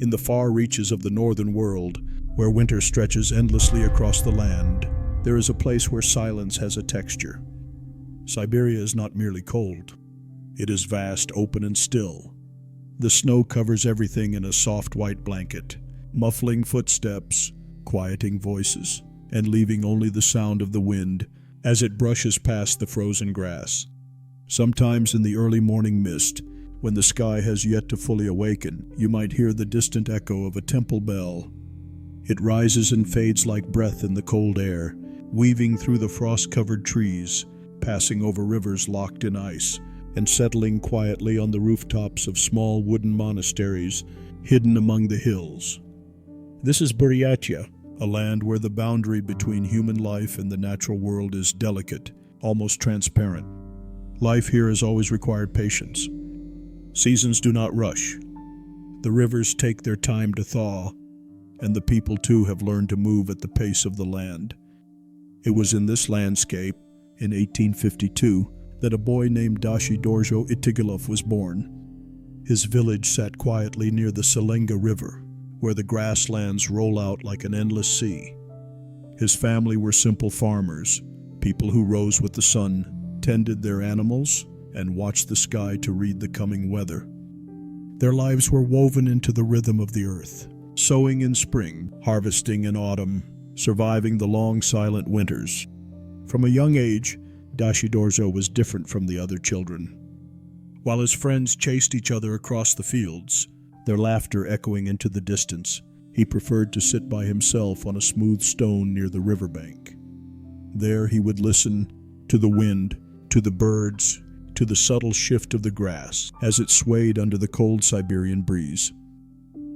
In the far reaches of the northern world, where winter stretches endlessly across the land, there is a place where silence has a texture. Siberia is not merely cold. It is vast, open, and still. The snow covers everything in a soft white blanket, muffling footsteps, quieting voices, and leaving only the sound of the wind as it brushes past the frozen grass. Sometimes in the early morning mist, when the sky has yet to fully awaken, you might hear the distant echo of a temple bell. It rises and fades like breath in the cold air, weaving through the frost-covered trees, passing over rivers locked in ice, and settling quietly on the rooftops of small wooden monasteries hidden among the hills. This is Buryat, a land where the boundary between human life and the natural world is delicate, almost transparent. Life here has always required patience. Seasons do not rush. The rivers take their time to thaw, and the people too have learned to move at the pace of the land. It was in this landscape, in 1852, that a boy named Dashi-Dorzho Itigilov was born. His village sat quietly near the Selenga River, where the grasslands roll out like an endless sea. His family were simple farmers, people who rose with the sun, tended their animals, and watched the sky to read the coming weather. Their lives were woven into the rhythm of the earth, sowing in spring, harvesting in autumn, surviving the long silent winters. From a young age, Dashi-Dorzho was different from the other children. While his friends chased each other across the fields, their laughter echoing into the distance, he preferred to sit by himself on a smooth stone near the riverbank. There he would listen to the wind, to the birds, to the subtle shift of the grass as it swayed under the cold Siberian breeze.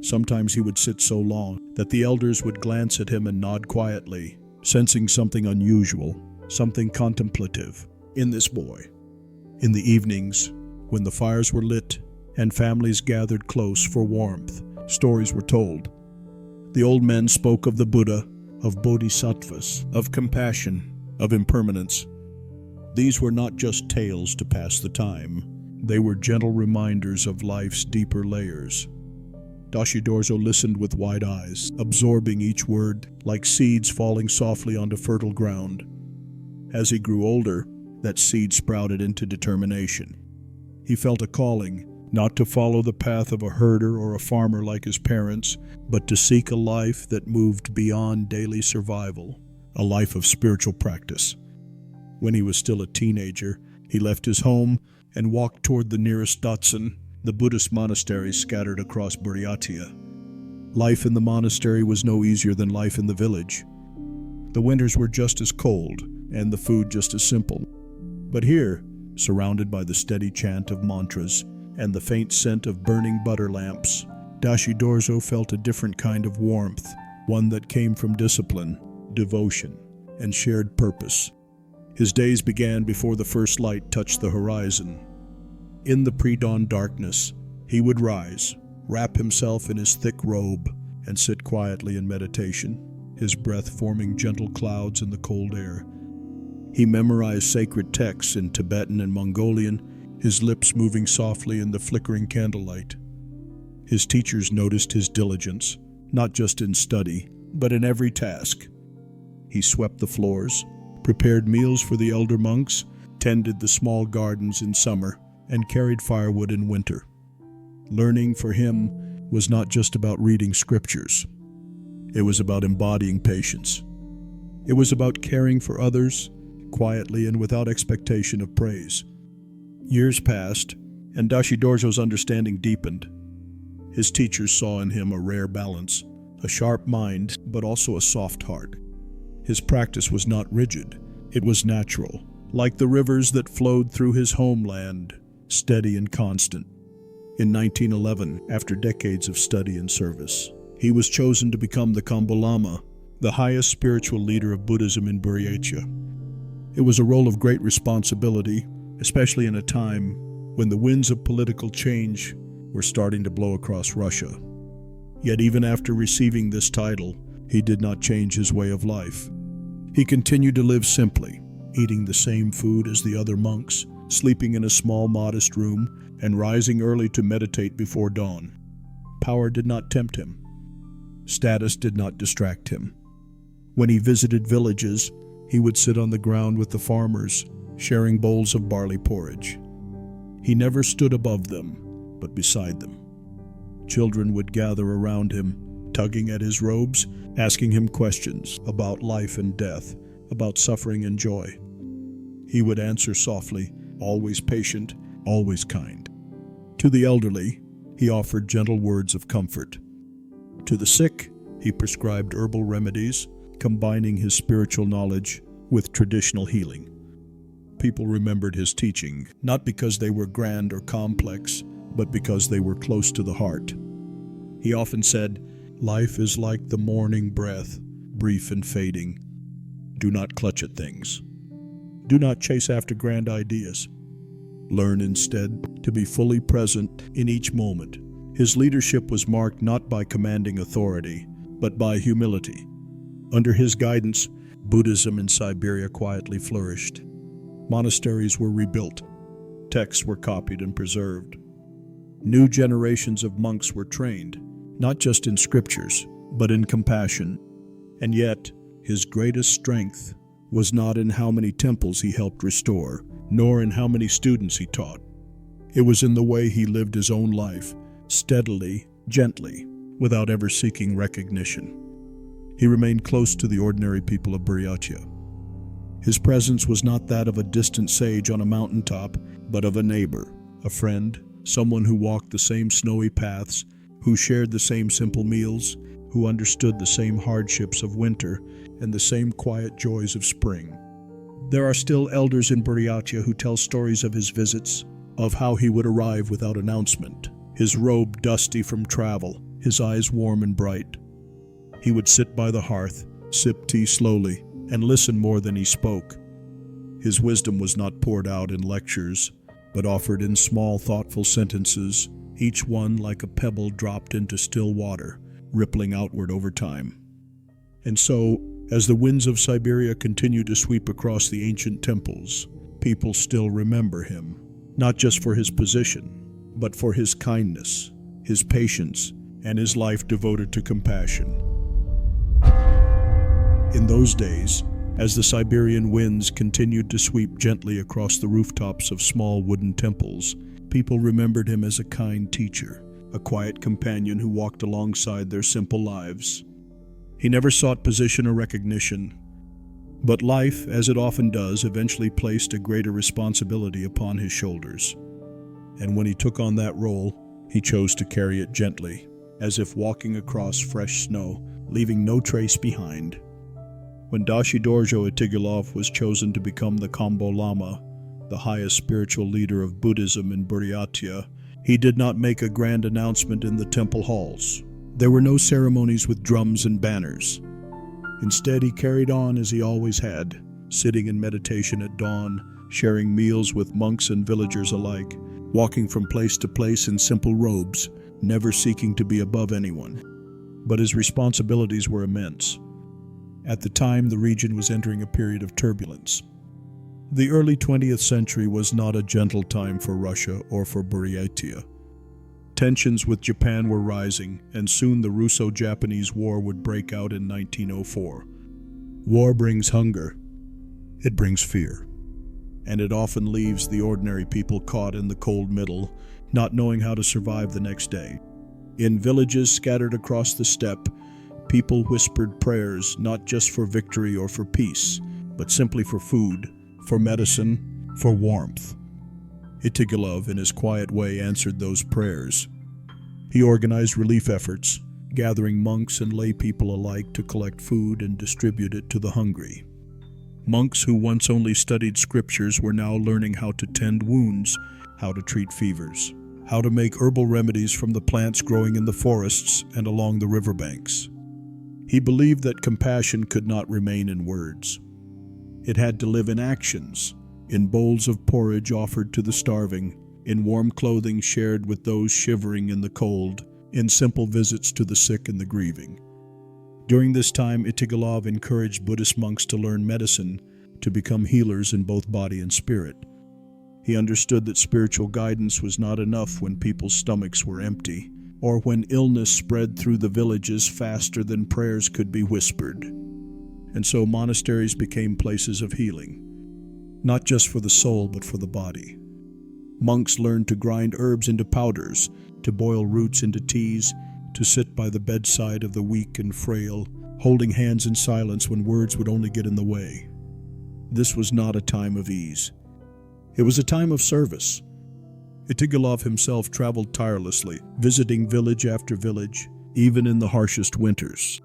Sometimes he would sit so long that the elders would glance at him and nod quietly, sensing something unusual, something contemplative in this boy. In the evenings, when the fires were lit and families gathered close for warmth, stories were told. The old men spoke of the Buddha, of bodhisattvas, of compassion, of impermanence. These were not just tales to pass the time. They were gentle reminders of life's deeper layers. Dashi-Dorzho listened with wide eyes, absorbing each word like seeds falling softly onto fertile ground. As he grew older, that seed sprouted into determination. He felt a calling, not to follow the path of a herder or a farmer like his parents, but to seek a life that moved beyond daily survival, a life of spiritual practice. When he was still a teenager, he left his home and walked toward the nearest Datsun, the Buddhist monasteries scattered across Buryatia. Life in the monastery was no easier than life in the village. The winters were just as cold, and the food just as simple. But here, surrounded by the steady chant of mantras and the faint scent of burning butter lamps, Dashi-Dorzho felt a different kind of warmth, one that came from discipline, devotion, and shared purpose. His days began before the first light touched the horizon. In the pre-dawn darkness, he would rise, wrap himself in his thick robe, and sit quietly in meditation, his breath forming gentle clouds in the cold air. He memorized sacred texts in Tibetan and Mongolian, his lips moving softly in the flickering candlelight. His teachers noticed his diligence, not just in study, but in every task. He swept the floors, prepared meals for the elder monks, tended the small gardens in summer, and carried firewood in winter. Learning for him was not just about reading scriptures. It was about embodying patience. It was about caring for others, quietly and without expectation of praise. Years passed, and Dashi-Dorzho's understanding deepened. His teachers saw in him a rare balance, a sharp mind, but also a soft heart. His practice was not rigid, it was natural, like the rivers that flowed through his homeland, steady and constant. In 1911, after decades of study and service, he was chosen to become the Kambal Lama, the highest spiritual leader of Buddhism in Buryatia. It was a role of great responsibility, especially in a time when the winds of political change were starting to blow across Russia. Yet even after receiving this title, he did not change his way of life. He continued to live simply, eating the same food as the other monks, sleeping in a small, modest room, and rising early to meditate before dawn. Power did not tempt him. Status did not distract him. When he visited villages, he would sit on the ground with the farmers, sharing bowls of barley porridge. He never stood above them, but beside them. Children would gather around him, tugging at his robes, asking him questions about life and death, about suffering and joy. He would answer softly, always patient, always kind. To the elderly, he offered gentle words of comfort. To the sick, he prescribed herbal remedies, combining his spiritual knowledge with traditional healing. People remembered his teaching, not because they were grand or complex, but because they were close to the heart. He often said, "Life is like the morning breath, brief and fading. Do not clutch at things. Do not chase after grand ideas. Learn instead to be fully present in each moment." His leadership was marked not by commanding authority, but by humility. Under his guidance, Buddhism in Siberia quietly flourished. Monasteries were rebuilt. Texts were copied and preserved. New generations of monks were trained, not just in scriptures, but in compassion. And yet, his greatest strength was not in how many temples he helped restore, nor in how many students he taught. It was in the way he lived his own life, steadily, gently, without ever seeking recognition. He remained close to the ordinary people of Buryat. His presence was not that of a distant sage on a mountaintop, but of a neighbor, a friend, someone who walked the same snowy paths, who shared the same simple meals, who understood the same hardships of winter and the same quiet joys of spring. There are still elders in Buryat who tell stories of his visits, of how he would arrive without announcement, his robe dusty from travel, his eyes warm and bright. He would sit by the hearth, sip tea slowly, and listen more than he spoke. His wisdom was not poured out in lectures, but offered in small, thoughtful sentences, each one like a pebble dropped into still water, rippling outward over time. And so, as the winds of Siberia continue to sweep across the ancient temples, people still remember him, not just for his position, but for his kindness, his patience, and his life devoted to compassion. In those days, as the Siberian winds continued to sweep gently across the rooftops of small wooden temples, people remembered him as a kind teacher, a quiet companion who walked alongside their simple lives. He never sought position or recognition, but life, as it often does, eventually placed a greater responsibility upon his shoulders. And when he took on that role, he chose to carry it gently, as if walking across fresh snow, leaving no trace behind. When Dashi-Dorzho Itigilov was chosen to become the Combo Lama, the highest spiritual leader of Buddhism in Buryat, he did not make a grand announcement in the temple halls. There were no ceremonies with drums and banners. Instead, he carried on as he always had, sitting in meditation at dawn, sharing meals with monks and villagers alike, walking from place to place in simple robes, never seeking to be above anyone. But his responsibilities were immense. At the time, the region was entering a period of turbulence. The early 20th century was not a gentle time for Russia or for Buryat. Tensions with Japan were rising, and soon the Russo-Japanese War would break out in 1904. War brings hunger. It brings fear. And it often leaves the ordinary people caught in the cold middle, not knowing how to survive the next day. In villages scattered across the steppe, people whispered prayers not just for victory or for peace, but simply for food, for medicine, for warmth. Itigilov, in his quiet way, answered those prayers. He organized relief efforts, gathering monks and lay people alike to collect food and distribute it to the hungry. Monks who once only studied scriptures were now learning how to tend wounds, how to treat fevers, how to make herbal remedies from the plants growing in the forests and along the riverbanks. He believed that compassion could not remain in words. It had to live in actions, in bowls of porridge offered to the starving, in warm clothing shared with those shivering in the cold, in simple visits to the sick and the grieving. During this time, Itigilov encouraged Buddhist monks to learn medicine, to become healers in both body and spirit. He understood that spiritual guidance was not enough when people's stomachs were empty. or when illness spread through the villages faster than prayers could be whispered. And so monasteries became places of healing, not just for the soul but for the body. Monks learned to grind herbs into powders, to boil roots into teas, to sit by the bedside of the weak and frail, holding hands in silence when words would only get in the way. This was not a time of ease. It was a time of service. Itigilov himself traveled tirelessly, visiting village after village, even in the harshest winters.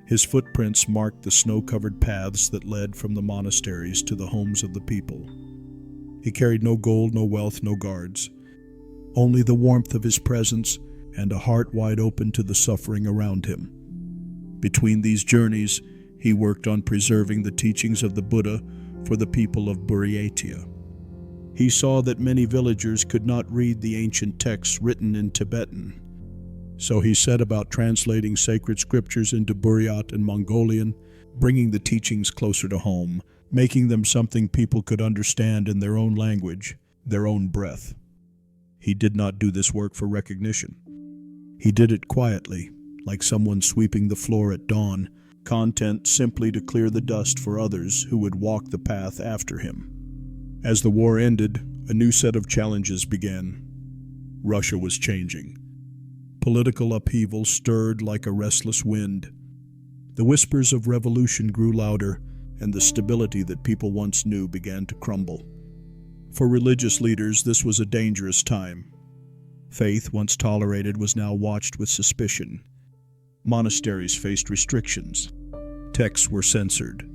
His footprints marked the snow-covered paths that led from the monasteries to the homes of the people. He carried no gold, no wealth, no guards, only the warmth of his presence and a heart wide open to the suffering around him. Between these journeys, he worked on preserving the teachings of the Buddha for the people of Buryatia. He saw that many villagers could not read the ancient texts written in Tibetan. So he set about translating sacred scriptures into Buryat and Mongolian, bringing the teachings closer to home, making them something people could understand in their own language, their own breath. He did not do this work for recognition. He did it quietly, like someone sweeping the floor at dawn, content simply to clear the dust for others who would walk the path after him. As the war ended, a new set of challenges began. Russia was changing. Political upheaval stirred like a restless wind. The whispers of revolution grew louder, and the stability that people once knew began to crumble. For religious leaders, this was a dangerous time. Faith, once tolerated, was now watched with suspicion. Monasteries faced restrictions. Texts were censored.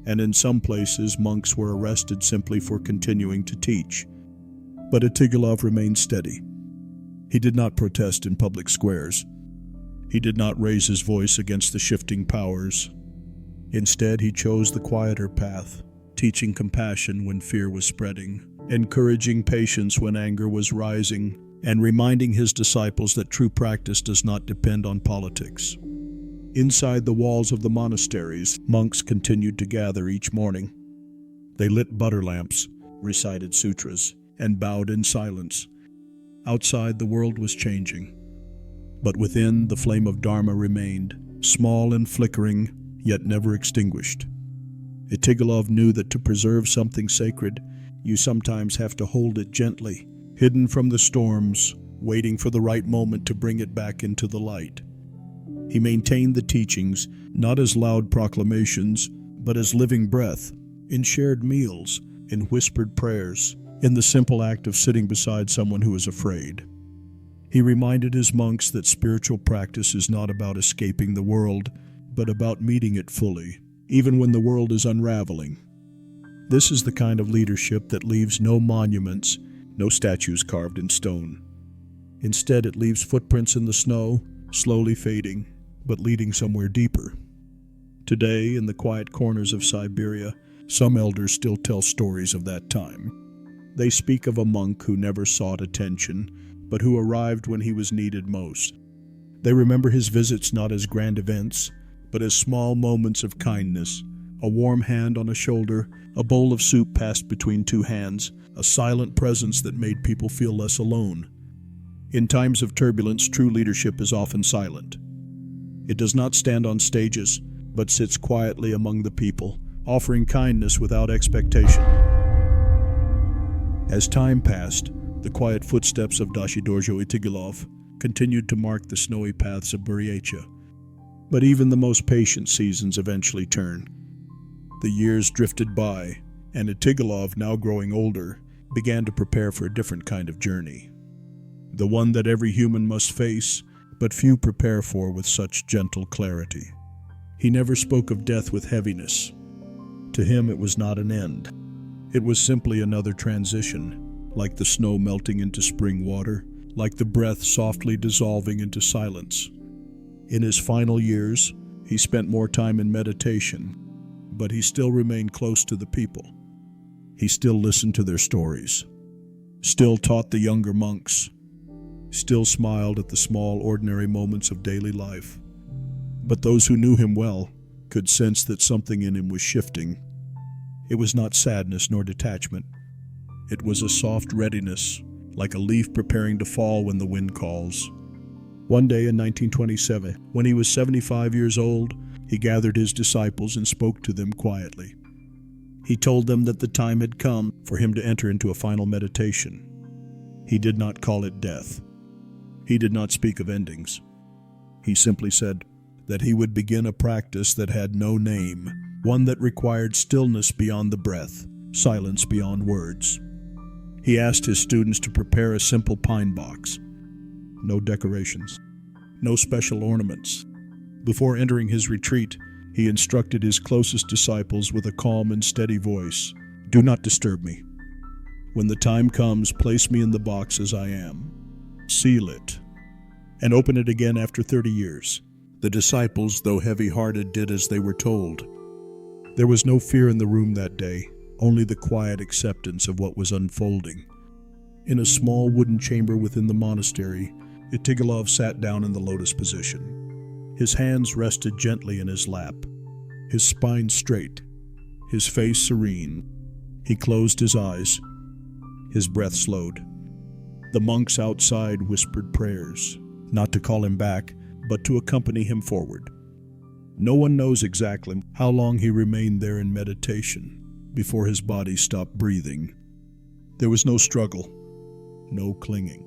And in some places, monks were arrested simply for continuing to teach. But Itigilov remained steady. He did not protest in public squares. He did not raise his voice against the shifting powers. Instead, he chose the quieter path, teaching compassion when fear was spreading, encouraging patience when anger was rising, and reminding his disciples that true practice does not depend on politics. Inside the walls of the monasteries, monks continued to gather each morning. They lit butter lamps, recited sutras, and bowed in silence. Outside, the world was changing. But within, the flame of Dharma remained, small and flickering, yet never extinguished. Itigilov knew that to preserve something sacred, you sometimes have to hold it gently, hidden from the storms, waiting for the right moment to bring it back into the light. He maintained the teachings, not as loud proclamations, but as living breath, in shared meals, in whispered prayers, in the simple act of sitting beside someone who is afraid. He reminded his monks that spiritual practice is not about escaping the world, but about meeting it fully, even when the world is unraveling. This is the kind of leadership that leaves no monuments, no statues carved in stone. Instead, it leaves footprints in the snow, slowly fading, but leading somewhere deeper. Today, in the quiet corners of Siberia, some elders still tell stories of that time. They speak of a monk who never sought attention, but who arrived when he was needed most. They remember his visits not as grand events, but as small moments of kindness, a warm hand on a shoulder, a bowl of soup passed between two hands, a silent presence that made people feel less alone. In times of turbulence, true leadership is often silent. It does not stand on stages, but sits quietly among the people, offering kindness without expectation. As time passed, the quiet footsteps of Dashi-Dorzho Itigilov continued to mark the snowy paths of Buryatia. But even the most patient seasons eventually turn. The years drifted by, and Itigilov, now growing older, began to prepare for a different kind of journey. The one that every human must face, but few prepare for with such gentle clarity. He never spoke of death with heaviness. To him, it was not an end. It was simply another transition, like the snow melting into spring water, like the breath softly dissolving into silence. In his final years, he spent more time in meditation, but he still remained close to the people. He still listened to their stories, still taught the younger monks, still smiled at the small, ordinary moments of daily life. But those who knew him well could sense that something in him was shifting. It was not sadness nor detachment. It was a soft readiness, like a leaf preparing to fall when the wind calls. One day in 1927, when he was 75 years old, he gathered his disciples and spoke to them quietly. He told them that the time had come for him to enter into a final meditation. He did not call it death. He did not speak of endings. He simply said that he would begin a practice that had no name, one that required stillness beyond the breath, silence beyond words. He asked his students to prepare a simple pine box. No decorations, no special ornaments. Before entering his retreat, he instructed his closest disciples with a calm and steady voice, "Do not disturb me. When the time comes, place me in the box as I am. Seal it, and open it again after 30 years. The disciples, though heavy-hearted, did as they were told. There was no fear in the room that day, only the quiet acceptance of what was unfolding. In a small wooden chamber within the monastery, Itigilov sat down in the lotus position. His hands rested gently in his lap, his spine straight, his face serene. He closed his eyes. His breath slowed. The monks outside whispered prayers, not to call him back, but to accompany him forward. No one knows exactly how long he remained there in meditation before his body stopped breathing. There was no struggle, no clinging,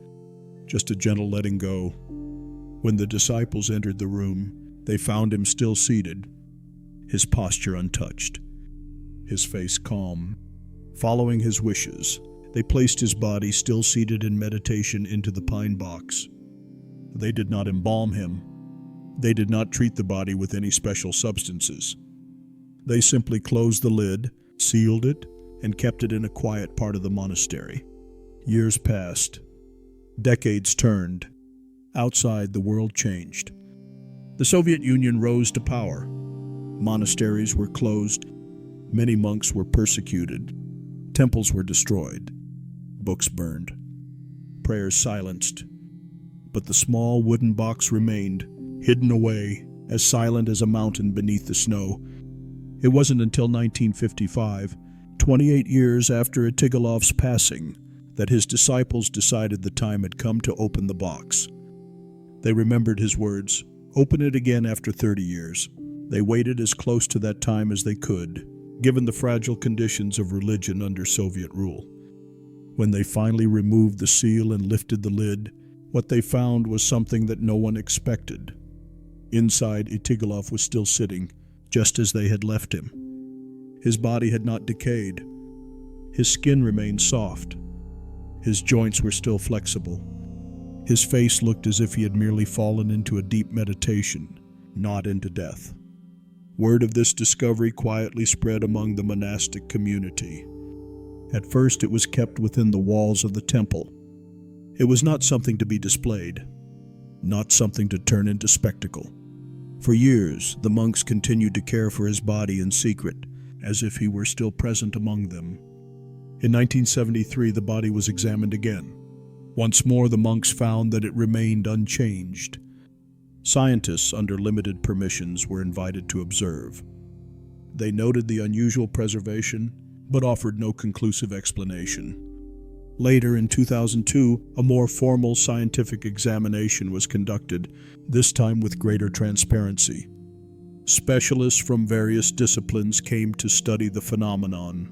just a gentle letting go. When the disciples entered the room, they found him still seated, his posture untouched, his face calm. Following his wishes, they placed his body, still seated in meditation, into the pine box. They did not embalm him. They did not treat the body with any special substances. They simply closed the lid, sealed it, and kept it in a quiet part of the monastery. Years passed. Decades turned. Outside, the world changed. The Soviet Union rose to power. Monasteries were closed. Many monks were persecuted. Temples were destroyed. Books burned. Prayers silenced. But the small wooden box remained, hidden away, as silent as a mountain beneath the snow. It wasn't until 1955, 28 years after Itigilov's passing, that his disciples decided the time had come to open the box. They remembered his words, "Open it again after 30 years." They waited as close to that time as they could, given the fragile conditions of religion under Soviet rule. When they finally removed the seal and lifted the lid, what they found was something that no one expected. Inside, Itigilov was still sitting, just as they had left him. His body had not decayed. His skin remained soft. His joints were still flexible. His face looked as if he had merely fallen into a deep meditation, not into death. Word of this discovery quietly spread among the monastic community. At first, it was kept within the walls of the temple. It was not something to be displayed, not something to turn into spectacle. For years, the monks continued to care for his body in secret, as if he were still present among them. In 1973, the body was examined again. Once more, the monks found that it remained unchanged. Scientists, under limited permissions, were invited to observe. They noted the unusual preservation, but offered no conclusive explanation. Later, in 2002, a more formal scientific examination was conducted, this time with greater transparency. Specialists from various disciplines came to study the phenomenon.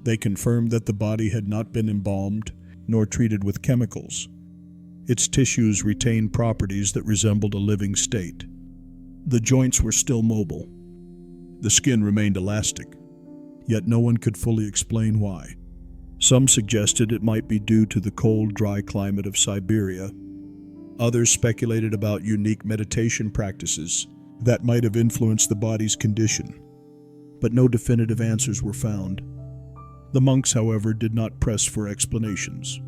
They confirmed that the body had not been embalmed, nor treated with chemicals. Its tissues retained properties that resembled a living state. The joints were still mobile. The skin remained elastic, yet no one could fully explain why. Some suggested it might be due to the cold, dry climate of Siberia. Others speculated about unique meditation practices that might have influenced the body's condition. But no definitive answers were found. The monks, however, did not press for explanations.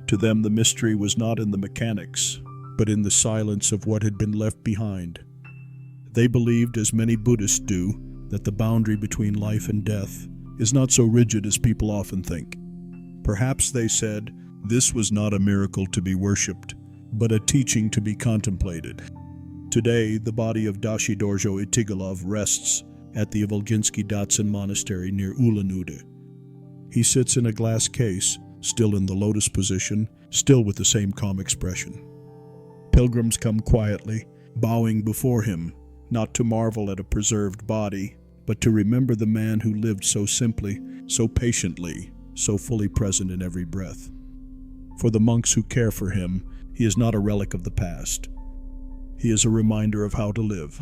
To them, the mystery was not in the mechanics, but in the silence of what had been left behind. They believed, as many Buddhists do, that the boundary between life and death is not so rigid as people often think. Perhaps, they said, this was not a miracle to be worshipped, but a teaching to be contemplated. Today, the body of Dashi-Dorzho Itigilov rests at the Volginsky Datsun Monastery near Ulan-Ude. He sits in a glass case, still in the lotus position, still with the same calm expression. Pilgrims come quietly, bowing before him, not to marvel at a preserved body, but to remember the man who lived so simply, so patiently, so fully present in every breath. For the monks who care for him, he is not a relic of the past. He is a reminder of how to live.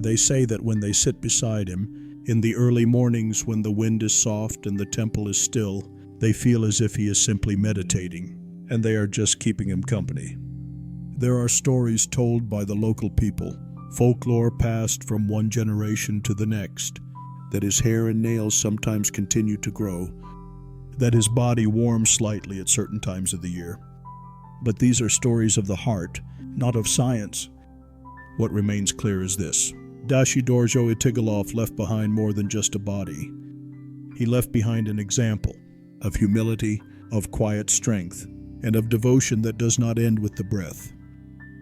They say that when they sit beside him, in the early mornings when the wind is soft and the temple is still, they feel as if he is simply meditating, and they are just keeping him company. There are stories told by the local people, folklore passed from one generation to the next, that his hair and nails sometimes continue to grow, that his body warms slightly at certain times of the year. But these are stories of the heart, not of science. What remains clear is this: Dashi-Dorzho Itigilov left behind more than just a body. He left behind an example of humility, of quiet strength, and of devotion that does not end with the breath.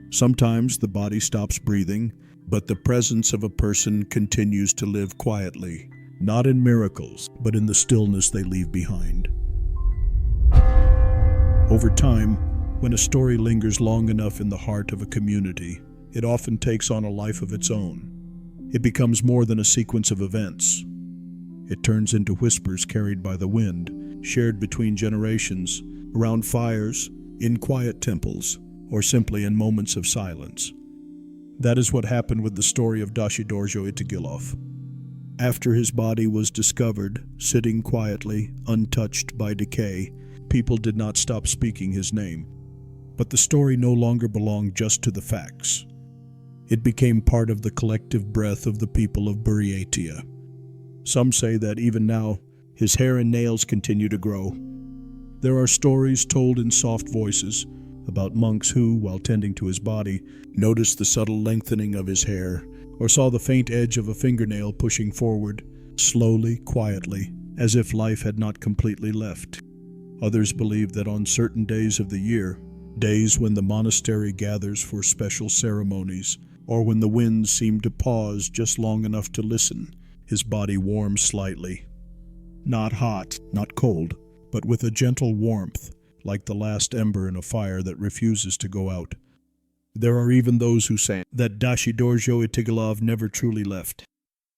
Sometimes the body stops breathing, but the presence of a person continues to live quietly, not in miracles, but in the stillness they leave behind. Over time, when a story lingers long enough in the heart of a community, it often takes on a life of its own. It becomes more than a sequence of events. It turns into whispers carried by the wind, shared between generations, around fires, in quiet temples, or simply in moments of silence. That is what happened with the story of Dashi-Dorzho Itigilov. After his body was discovered, sitting quietly, untouched by decay, people did not stop speaking his name. But the story no longer belonged just to the facts. It became part of the collective breath of the people of Buryat. Some say that even now, his hair and nails continue to grow. There are stories told in soft voices about monks who, while tending to his body, noticed the subtle lengthening of his hair, or saw the faint edge of a fingernail pushing forward, slowly, quietly, as if life had not completely left. Others believe that on certain days of the year, days when the monastery gathers for special ceremonies, or when the winds seem to pause just long enough to listen, his body warms slightly. Not hot, not cold, but with a gentle warmth, like the last ember in a fire that refuses to go out. There are even those who say that Dashi-Dorzho Itigilov never truly left,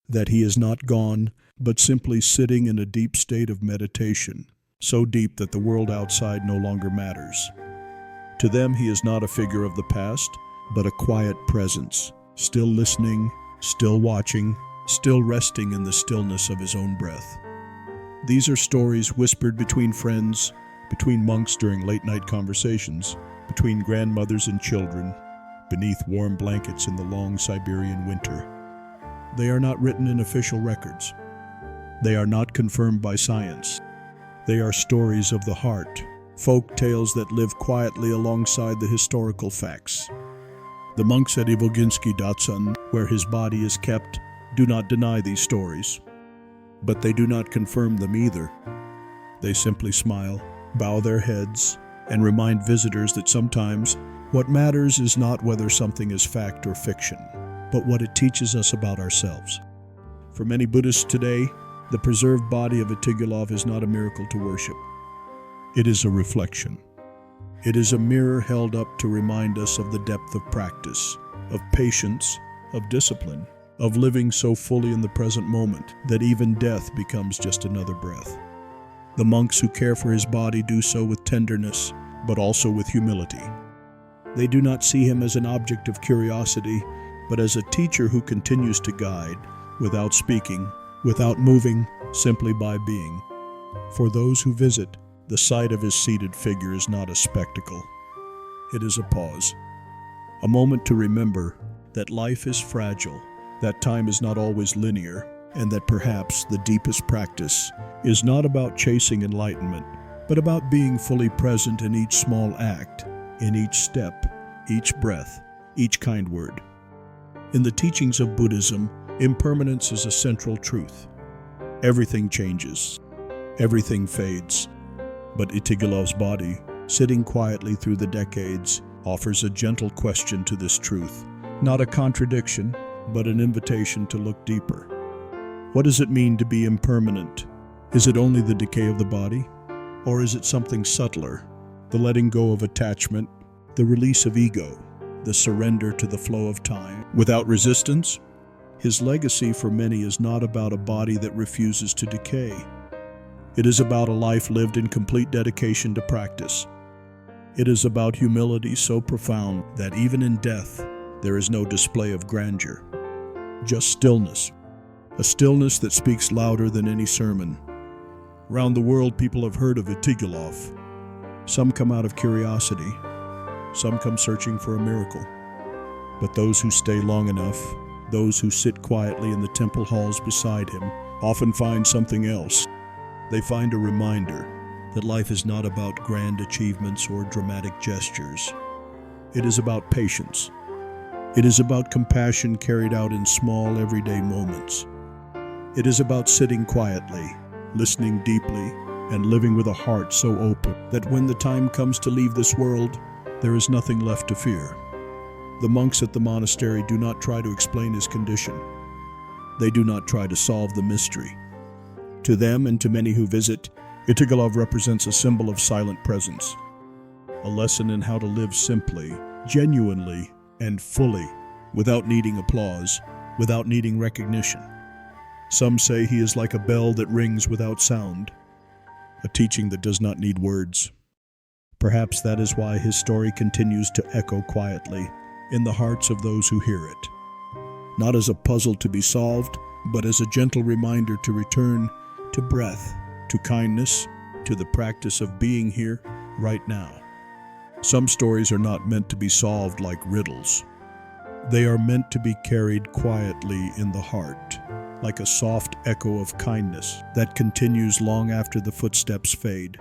that he is not gone, but simply sitting in a deep state of meditation, so deep that the world outside no longer matters. To them, he is not a figure of the past, but a quiet presence, still listening, still watching, still resting in the stillness of his own breath. These are stories whispered between friends, between monks during late-night conversations, between grandmothers and children, beneath warm blankets in the long Siberian winter. They are not written in official records. They are not confirmed by science. They are stories of the heart, folk tales that live quietly alongside the historical facts. The monks at Ivoginsky Datsun, where his body is kept, do not deny these stories. But they do not confirm them either. They simply smile, bow their heads, and remind visitors that sometimes what matters is not whether something is fact or fiction, but what it teaches us about ourselves. For many Buddhists today, the preserved body of Itigilov is not a miracle to worship. It is a reflection. It is a mirror held up to remind us of the depth of practice, of patience, of discipline, of living so fully in the present moment that even death becomes just another breath. The monks who care for his body do so with tenderness, but also with humility. They do not see him as an object of curiosity, but as a teacher who continues to guide, without speaking, without moving, simply by being. For those who visit, the sight of his seated figure is not a spectacle. It is a pause, a moment to remember that life is fragile, that time is not always linear, and that perhaps the deepest practice is not about chasing enlightenment, but about being fully present in each small act, in each step, each breath, each kind word. In the teachings of Buddhism, impermanence is a central truth. Everything changes, everything fades, but Itigilov's body, sitting quietly through the decades, offers a gentle question to this truth, not a contradiction, but an invitation to look deeper. What does it mean to be impermanent? Is it only the decay of the body? Or is it something subtler, the letting go of attachment, the release of ego, the surrender to the flow of time. Without resistance, his legacy for many is not about a body that refuses to decay. It is about a life lived in complete dedication to practice. It is about humility so profound that even in death, there is no display of grandeur, just stillness, a stillness that speaks louder than any sermon. Around the world, people have heard of Itigilov. Some come out of curiosity, some come searching for a miracle. But those who stay long enough, those who sit quietly in the temple halls beside him, often find something else. They find a reminder that life is not about grand achievements or dramatic gestures. It is about patience. It is about compassion carried out in small, everyday moments. It is about sitting quietly, listening deeply, and living with a heart so open that when the time comes to leave this world, there is nothing left to fear. The monks at the monastery do not try to explain his condition. They do not try to solve the mystery. To them and to many who visit, Itigilov represents a symbol of silent presence, a lesson in how to live simply, genuinely, and fully, without needing applause, without needing recognition. Some say he is like a bell that rings without sound, a teaching that does not need words. Perhaps that is why his story continues to echo quietly in the hearts of those who hear it, not as a puzzle to be solved, but as a gentle reminder to return to breath, to kindness, to the practice of being here, right now. Some stories are not meant to be solved like riddles. They are meant to be carried quietly in the heart, like a soft echo of kindness that continues long after the footsteps fade.